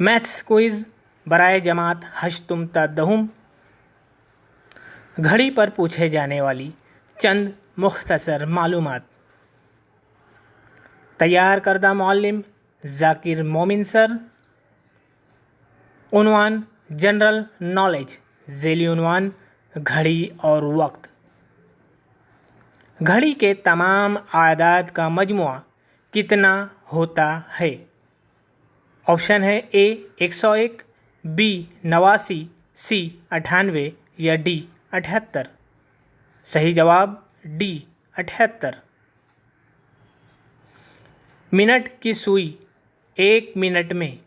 Maths quiz बराए जमात हश्तुम तदहुम। घड़ी पर पूछे जाने वाली चंद मुख्तसर मालूमात। तैयार करदा मौल्लिम जाकिर मोमिन सर। उन्वान जनरल नॉलेज। ज़ेली उन्वान घड़ी और वक्त। घड़ी के तमाम आदाद का मजमुआ कितना होता है? ऑप्शन है ए 101, बी 89, सी 98 या डी 78। सही जवाब डी 78। मिनट की सुई 1 मिनट में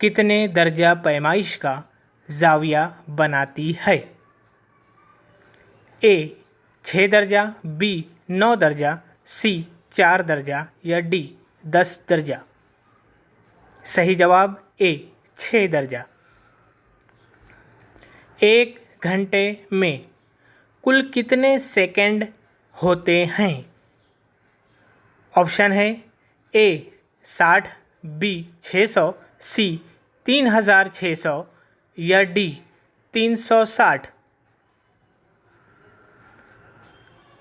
कितने दर्जा पैमाइश का जाविया बनाती है? ए 6 दर्जा, बी 9 दर्जा, सी 4 दर्जा या डी 10 दर्जा। सही जवाब ए 6 दर्जा। 1 घंटे में कुल कितने सेकंड होते हैं? ऑप्शन है ए 60, बी 600, सी 3600 या डी 360।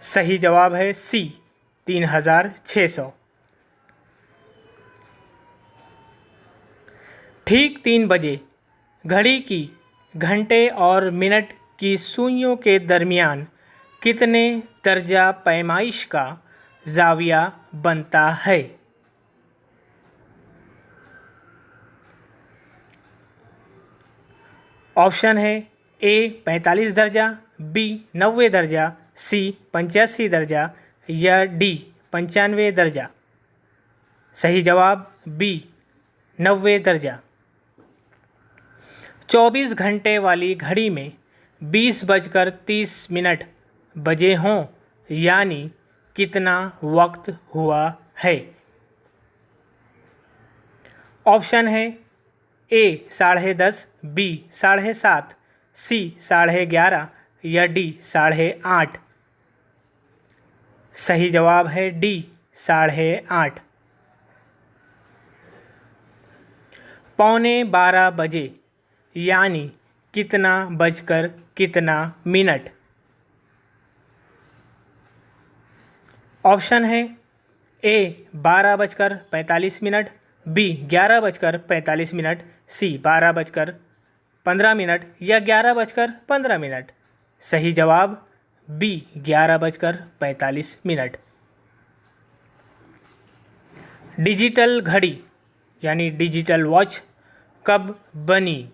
सही जवाब है सी 3600। ठीक 3 बजे घड़ी की घंटे और मिनट की सुइयों के दरमियान कितने दर्जा पैमाइश का जाविया बनता है? ऑप्शन है ए 45 दर्जा, बी 90 दर्जा, सी 85 दर्जा या डी 95 दर्जा। सही जवाब बी 90 दर्जा। 24 घंटे वाली घड़ी में 20:30 बजे हों यानी कितना वक्त हुआ है? ऑप्शन है ए 10:30, बी 7:30, सी 11:30 या डी 8:30। सही जवाब है डी 8:30। 11:45 बजे यानी कितना बजकर कितना मिनट? ऑप्शन है ए 12:45, बी 11:45, सी 12:15 या 11:15। सही जवाब बी 11:45। डिजिटल घड़ी यानी डिजिटल वॉच कब बनी?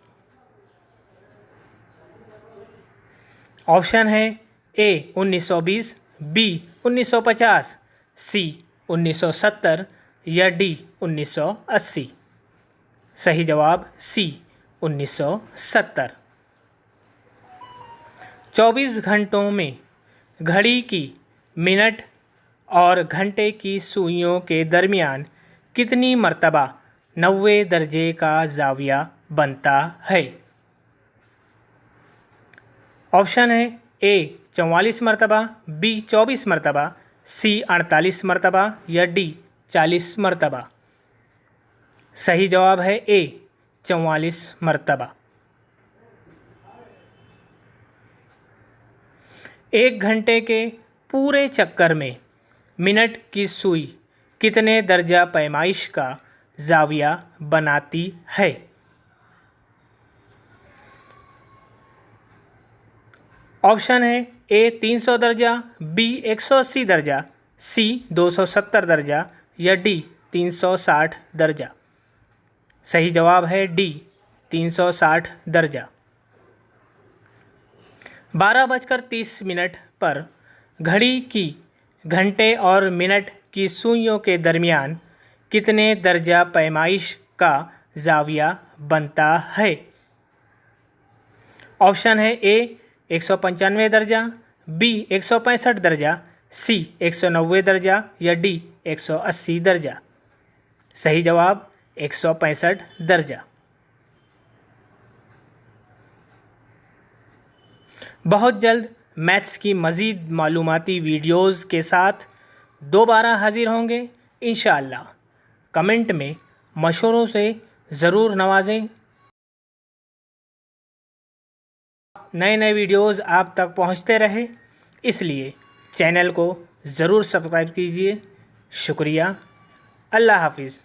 ऑप्शन है ए 1920, बी 1950, सी 1970 या डी 1980। सही जवाब सी 1970। 24 घंटों में घड़ी की मिनट और घंटे की सुइयों के दरमियान कितनी मर्तबा 90 दर्जे का जाविया बनता है? ऑप्शन है ए 44 मरतबा, बी 24 मरतबा, सी 48 मरतबा या डी 40 मरतबा। सही जवाब है ए 44 मरतबा। 1 घंटे के पूरे चक्कर में मिनट की सुई कितने दर्जा पैमाइश का जाविया बनाती है? ऑप्शन है ए 300 दर्जा, बी 180 दर्जा, सी 270 दर्जा या डी 360 दर्जा। सही जवाब है डी 360 दर्जा। 12:30 पर घड़ी की घंटे और मिनट की सुइयों के दरमियान कितने दर्जा पैमाइश का जाविया बनता है? ऑप्शन है ए 195 दर्जा, बी 165 दर्जा, सी 190 दर्जा या डी 180 दर्जा। सही जवाब 165 दर्जा। बहुत जल्द मैथ्स की मज़ीद मालूमाती वीडियोज़ के साथ दोबारा हाजिर होंगे इंशाअल्लाह। कमेंट में मशवरों से ज़रूर नवाजें। नए नए वीडियोज़ आप तक पहुंचते रहे, इसलिए चैनल को ज़रूर सब्सक्राइब कीजिए। शुक्रिया। अल्लाह हाफिज़।